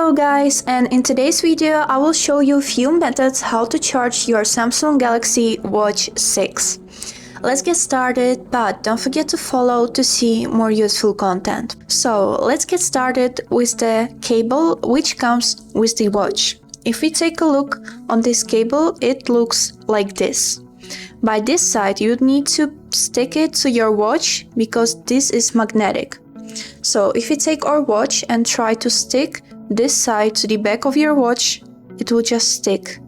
Hello guys, and in today's video I will show you a few methods how to charge your Samsung Galaxy Watch 6. Let's get started, but don't forget to follow to see more useful content. So let's get started with the cable which comes with the watch. If we take a look on this cable, it looks like this. By this side you need to stick it to your watch because this is magnetic. So if you take our watch and try to stick this side to the back of your watch, it will just stick.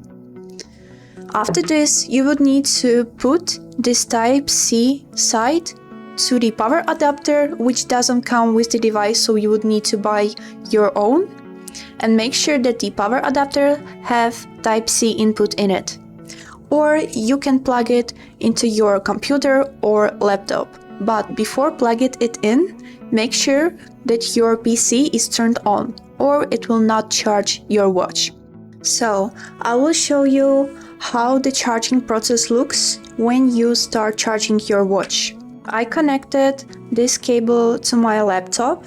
After this, you would need to put this Type-C side to the power adapter, which doesn't come with the device, so you would need to buy your own. And make sure that the power adapter have Type-C input in it. Or you can plug it into your computer or laptop. But before plugging it in, make sure that your PC is turned on, or it will not charge your watch. So I will show you how the charging process looks when you start charging your watch. I connected this cable to my laptop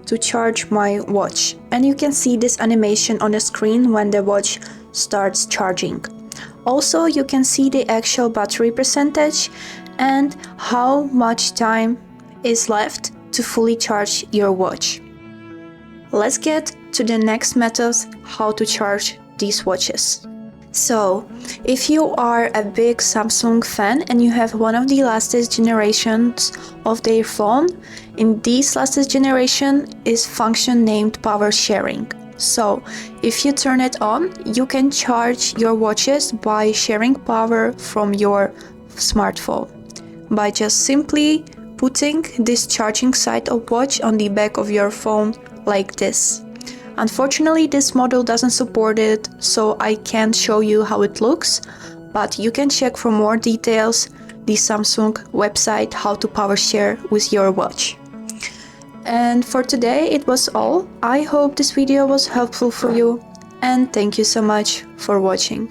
to charge my watch, and you can see this animation on the screen when the watch starts charging. Also, you can see the actual battery percentage and how much time is left to fully charge your watch. Let's get to the next method, how to charge these watches. So, if you are a big Samsung fan and you have one of the latest generations of their phone, in this latest generation is function named power sharing. So, if you turn it on, you can charge your watches by sharing power from your smartphone by just simply putting this charging side of watch on the back of your phone like this. Unfortunately, this model doesn't support it, so I can't show you how it looks, but you can check for more details the Samsung website how to power share with your watch. And for today it was all. I hope this video was helpful for you, and thank you so much for watching.